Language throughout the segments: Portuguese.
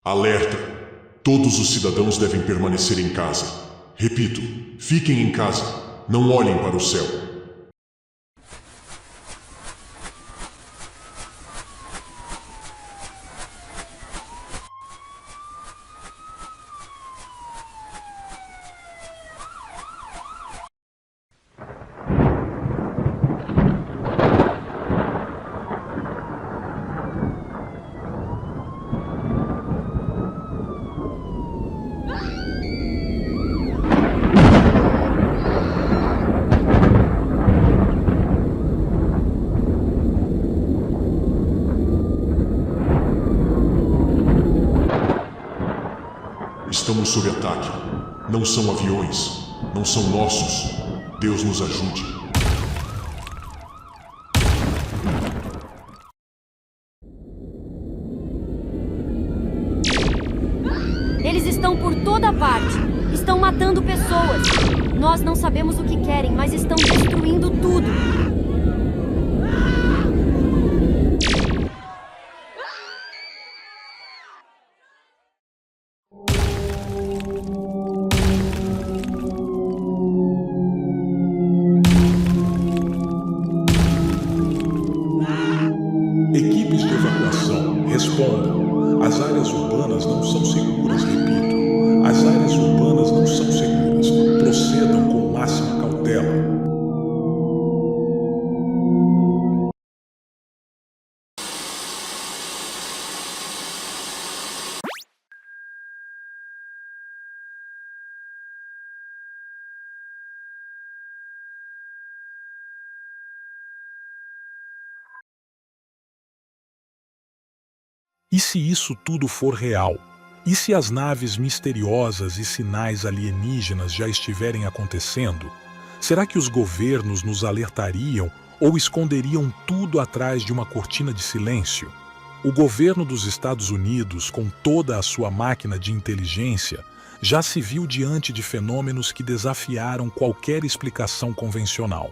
Alerta! Todos os cidadãos devem permanecer em casa. Repito, fiquem em casa. Não olhem para o céu. Estamos sob ataque. Não são aviões. Não são nossos. Deus nos ajude. Eles estão por toda parte. Estão matando pessoas. Nós não sabemos o que querem, mas estão destruindo tudo. Equipes de evacuação, respondam. As áreas urbanas não são seguras, repito. As áreas urbanas não são seguras. Procedam com máxima cautela. E se isso tudo for real? E se as naves misteriosas e sinais alienígenas já estiverem acontecendo? Será que os governos nos alertariam ou esconderiam tudo atrás de uma cortina de silêncio? O governo dos Estados Unidos, com toda a sua máquina de inteligência, já se viu diante de fenômenos que desafiaram qualquer explicação convencional.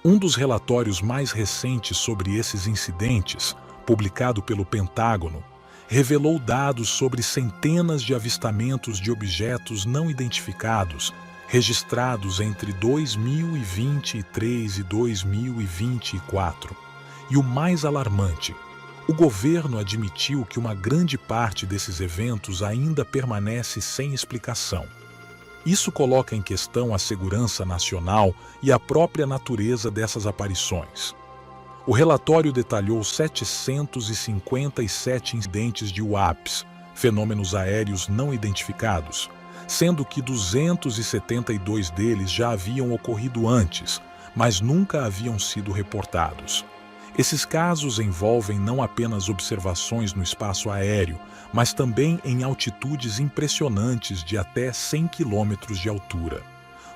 Um dos relatórios mais recentes sobre esses incidentes, publicado pelo Pentágono, revelou dados sobre centenas de avistamentos de objetos não identificados registrados entre 2023 e 2024. E o mais alarmante, o governo admitiu que uma grande parte desses eventos ainda permanece sem explicação. Isso coloca em questão a segurança nacional e a própria natureza dessas aparições. O relatório detalhou 757 incidentes de UAPs, fenômenos aéreos não identificados, sendo que 272 deles já haviam ocorrido antes, mas nunca haviam sido reportados. Esses casos envolvem não apenas observações no espaço aéreo, mas também em altitudes impressionantes de até 100 quilômetros de altura.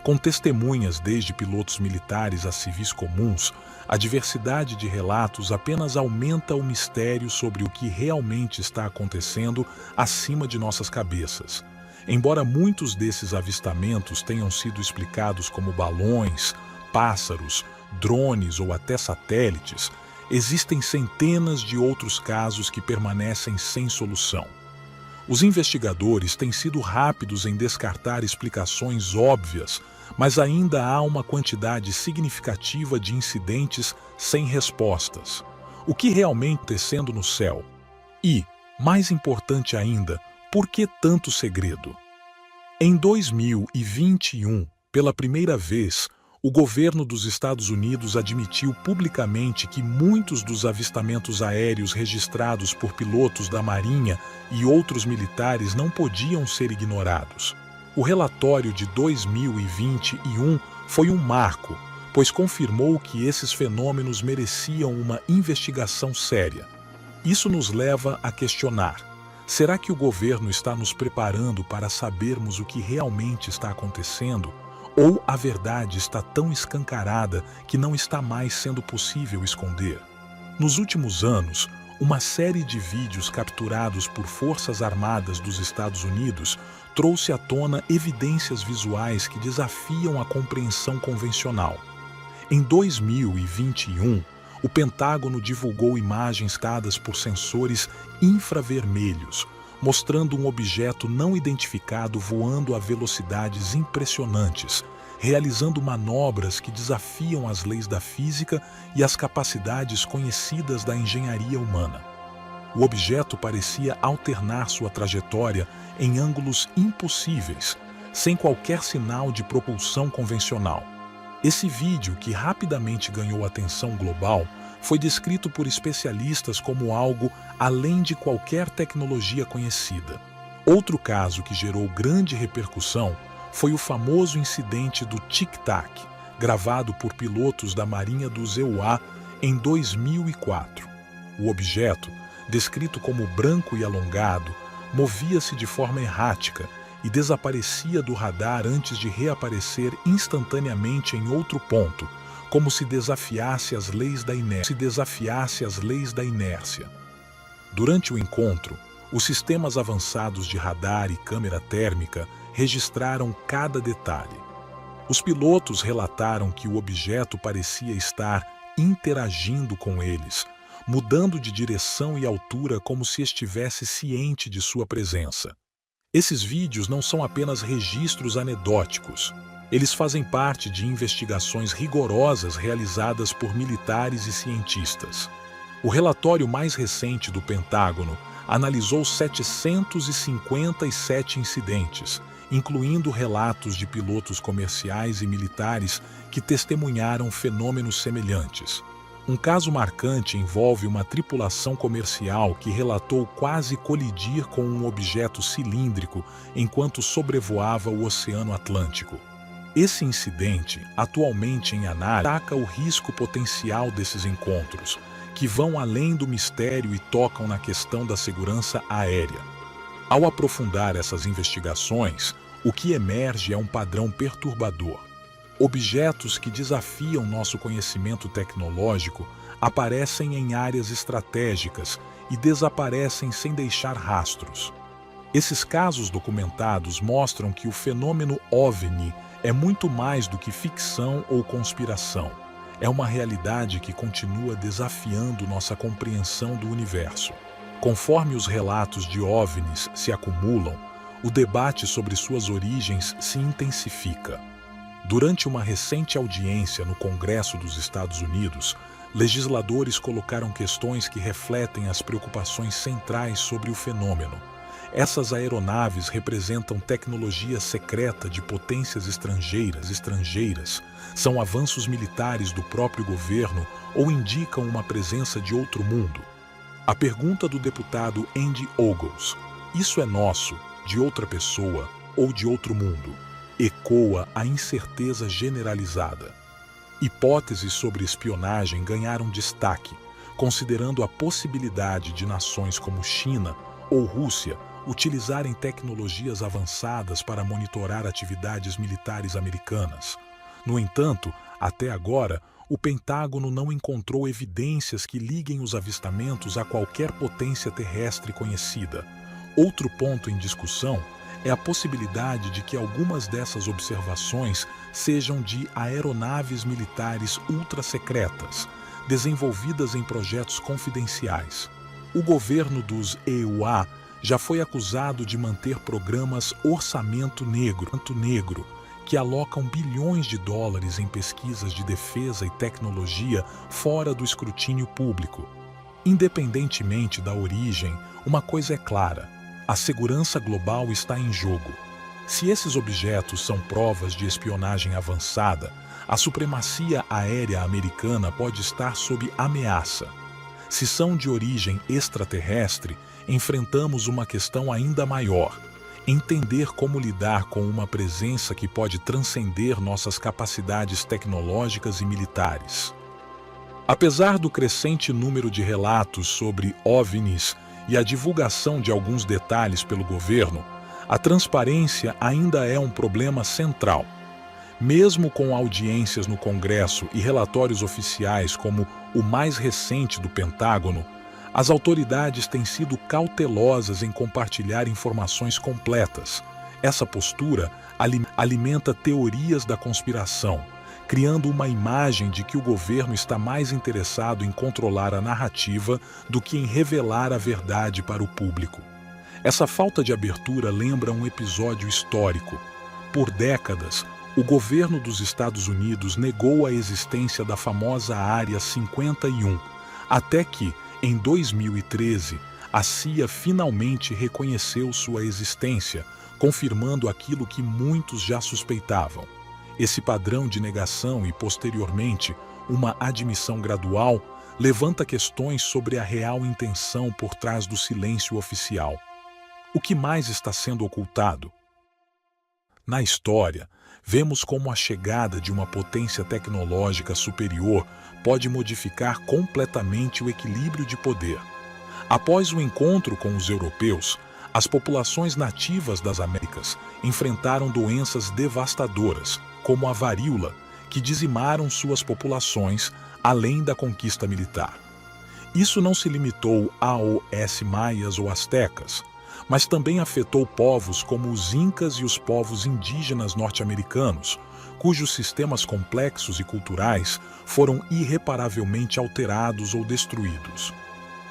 Com testemunhas desde pilotos militares a civis comuns, a diversidade de relatos apenas aumenta o mistério sobre o que realmente está acontecendo acima de nossas cabeças. Embora muitos desses avistamentos tenham sido explicados como balões, pássaros, drones ou até satélites, existem centenas de outros casos que permanecem sem solução. Os investigadores têm sido rápidos em descartar explicações óbvias, mas ainda há uma quantidade significativa de incidentes sem respostas. O que realmente está acontecendo no céu? E, mais importante ainda, por que tanto segredo? Em 2021, pela primeira vez, o governo dos Estados Unidos admitiu publicamente que muitos dos avistamentos aéreos registrados por pilotos da Marinha e outros militares não podiam ser ignorados. O relatório de 2021 foi um marco, pois confirmou que esses fenômenos mereciam uma investigação séria. Isso nos leva a questionar: será que o governo está nos preparando para sabermos o que realmente está acontecendo? Ou a verdade está tão escancarada que não está mais sendo possível esconder? Nos últimos anos, uma série de vídeos capturados por forças armadas dos Estados Unidos trouxe à tona evidências visuais que desafiam a compreensão convencional. Em 2021, o Pentágono divulgou imagens dadas por sensores infravermelhos, mostrando um objeto não identificado voando a velocidades impressionantes, realizando manobras que desafiam as leis da física e as capacidades conhecidas da engenharia humana. O objeto parecia alternar sua trajetória em ângulos impossíveis, sem qualquer sinal de propulsão convencional. Esse vídeo, que rapidamente ganhou atenção global, foi descrito por especialistas como algo além de qualquer tecnologia conhecida. Outro caso que gerou grande repercussão foi o famoso incidente do Tic Tac, gravado por pilotos da Marinha dos EUA em 2004. O objeto, descrito como branco e alongado, movia-se de forma errática e desaparecia do radar antes de reaparecer instantaneamente em outro ponto, como se desafiasse as leis da inércia. Durante o encontro, os sistemas avançados de radar e câmera térmica registraram cada detalhe. Os pilotos relataram que o objeto parecia estar interagindo com eles, mudando de direção e altura como se estivesse ciente de sua presença. Esses vídeos não são apenas registros anedóticos. Eles fazem parte de investigações rigorosas realizadas por militares e cientistas. O relatório mais recente do Pentágono analisou 757 incidentes, incluindo relatos de pilotos comerciais e militares que testemunharam fenômenos semelhantes. Um caso marcante envolve uma tripulação comercial que relatou quase colidir com um objeto cilíndrico enquanto sobrevoava o Oceano Atlântico. Esse incidente, atualmente em análise, destaca o risco potencial desses encontros, que vão além do mistério e tocam na questão da segurança aérea. Ao aprofundar essas investigações, o que emerge é um padrão perturbador. Objetos que desafiam nosso conhecimento tecnológico aparecem em áreas estratégicas e desaparecem sem deixar rastros. Esses casos documentados mostram que o fenômeno OVNI é muito mais do que ficção ou conspiração. É uma realidade que continua desafiando nossa compreensão do universo. Conforme os relatos de OVNIs se acumulam, o debate sobre suas origens se intensifica. Durante uma recente audiência no Congresso dos Estados Unidos, legisladores colocaram questões que refletem as preocupações centrais sobre o fenômeno. Essas aeronaves representam tecnologia secreta de potências estrangeiras, são avanços militares do próprio governo ou indicam uma presença de outro mundo? A pergunta do deputado Andy Ogles, isso é nosso, de outra pessoa ou de outro mundo, ecoa a incerteza generalizada. Hipóteses sobre espionagem ganharam destaque, considerando a possibilidade de nações como China ou Rússia utilizarem tecnologias avançadas para monitorar atividades militares americanas. No entanto, até agora, o Pentágono não encontrou evidências que liguem os avistamentos a qualquer potência terrestre conhecida. Outro ponto em discussão é a possibilidade de que algumas dessas observações sejam de aeronaves militares ultra-secretas, desenvolvidas em projetos confidenciais. O governo dos EUA já foi acusado de manter programas orçamento negro, que alocam bilhões de dólares em pesquisas de defesa e tecnologia fora do escrutínio público. Independentemente da origem, uma coisa é clara: a segurança global está em jogo. Se esses objetos são provas de espionagem avançada, a supremacia aérea americana pode estar sob ameaça. Se são de origem extraterrestre, enfrentamos uma questão ainda maior: entender como lidar com uma presença que pode transcender nossas capacidades tecnológicas e militares. Apesar do crescente número de relatos sobre OVNIs e a divulgação de alguns detalhes pelo governo, a transparência ainda é um problema central. Mesmo com audiências no Congresso e relatórios oficiais como o mais recente do Pentágono, as autoridades têm sido cautelosas em compartilhar informações completas. Essa postura alimenta teorias da conspiração, criando uma imagem de que o governo está mais interessado em controlar a narrativa do que em revelar a verdade para o público. Essa falta de abertura lembra um episódio histórico. Por décadas, o governo dos Estados Unidos negou a existência da famosa Área 51, até que, em 2013, a CIA finalmente reconheceu sua existência, confirmando aquilo que muitos já suspeitavam. Esse padrão de negação e, posteriormente, uma admissão gradual levanta questões sobre a real intenção por trás do silêncio oficial. O que mais está sendo ocultado? Na história, vemos como a chegada de uma potência tecnológica superior pode modificar completamente o equilíbrio de poder. Após o encontro com os europeus, as populações nativas das Américas enfrentaram doenças devastadoras, como a varíola, que dizimaram suas populações além da conquista militar. Isso não se limitou aos maias ou astecas, mas também afetou povos como os incas e os povos indígenas norte-americanos, cujos sistemas complexos e culturais foram irreparavelmente alterados ou destruídos.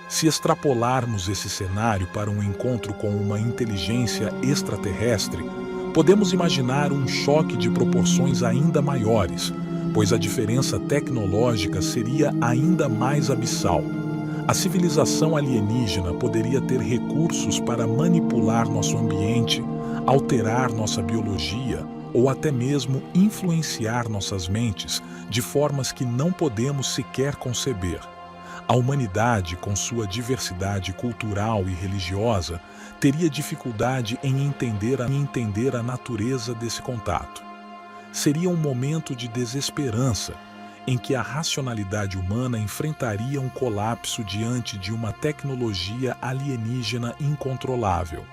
Se extrapolarmos esse cenário para um encontro com uma inteligência extraterrestre, podemos imaginar um choque de proporções ainda maiores, pois a diferença tecnológica seria ainda mais abissal. A civilização alienígena poderia ter recursos para manipular nosso ambiente, alterar nossa biologia ou até mesmo influenciar nossas mentes de formas que não podemos sequer conceber. A humanidade, com sua diversidade cultural e religiosa, teria dificuldade em entender a natureza desse contato. Seria um momento de desesperança, em que a racionalidade humana enfrentaria um colapso diante de uma tecnologia alienígena incontrolável.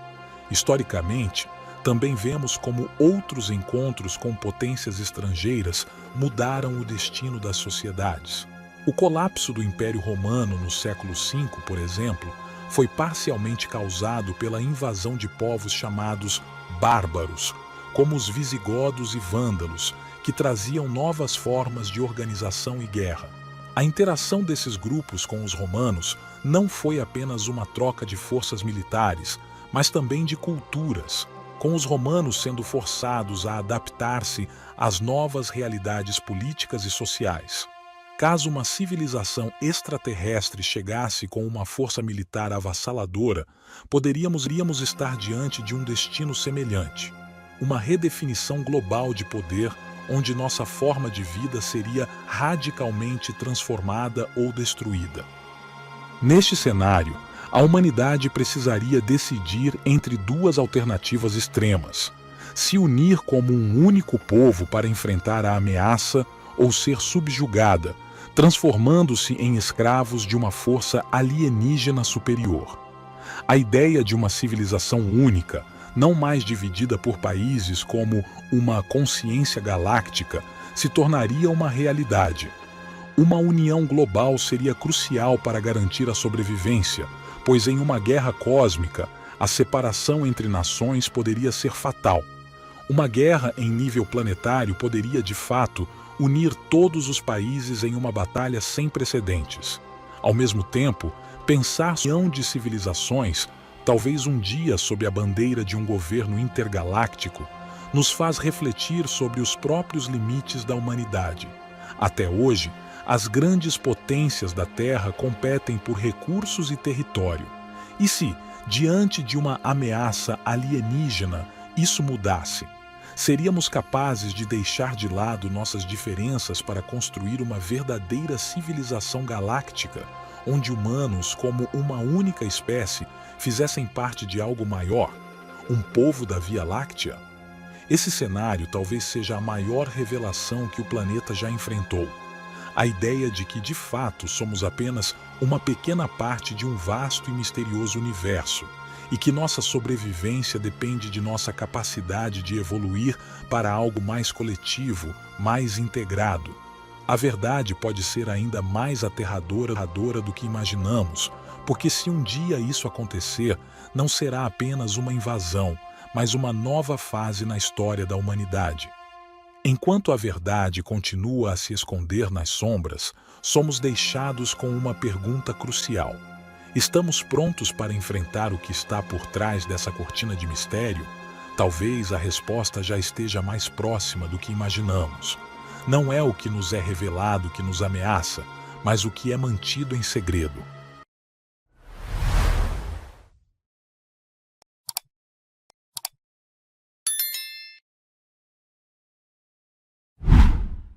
Historicamente, também vemos como outros encontros com potências estrangeiras mudaram o destino das sociedades. O colapso do Império Romano no século V, por exemplo, foi parcialmente causado pela invasão de povos chamados bárbaros, como os visigodos e vândalos, que traziam novas formas de organização e guerra. A interação desses grupos com os romanos não foi apenas uma troca de forças militares, mas também de culturas, com os romanos sendo forçados a adaptar-se às novas realidades políticas e sociais. Caso uma civilização extraterrestre chegasse com uma força militar avassaladora, poderíamos estar diante de um destino semelhante. Uma redefinição global de poder, onde nossa forma de vida seria radicalmente transformada ou destruída. Neste cenário, a humanidade precisaria decidir entre duas alternativas extremas: se unir como um único povo para enfrentar a ameaça ou ser subjugada, transformando-se em escravos de uma força alienígena superior. A ideia de uma civilização única, não mais dividida por países como uma consciência galáctica, se tornaria uma realidade. Uma união global seria crucial para garantir a sobrevivência, pois em uma guerra cósmica, a separação entre nações poderia ser fatal. Uma guerra em nível planetário poderia, de fato, unir todos os países em uma batalha sem precedentes. Ao mesmo tempo, pensar em união de civilizações, talvez um dia sob a bandeira de um governo intergaláctico, nos faz refletir sobre os próprios limites da humanidade. Até hoje, as grandes potências da Terra competem por recursos e território. E se, diante de uma ameaça alienígena, isso mudasse? Seríamos capazes de deixar de lado nossas diferenças para construir uma verdadeira civilização galáctica, onde humanos, como uma única espécie, fizessem parte de algo maior, um povo da Via Láctea? Esse cenário talvez seja a maior revelação que o planeta já enfrentou. A ideia de que, de fato, somos apenas uma pequena parte de um vasto e misterioso universo, e que nossa sobrevivência depende de nossa capacidade de evoluir para algo mais coletivo, mais integrado. A verdade pode ser ainda mais aterradora do que imaginamos, porque se um dia isso acontecer, não será apenas uma invasão, mas uma nova fase na história da humanidade. Enquanto a verdade continua a se esconder nas sombras, somos deixados com uma pergunta crucial: Estamos prontos para enfrentar o que está por trás dessa cortina de mistério? Talvez a resposta já esteja mais próxima do que imaginamos. Não é o que nos é revelado que nos ameaça, mas o que é mantido em segredo.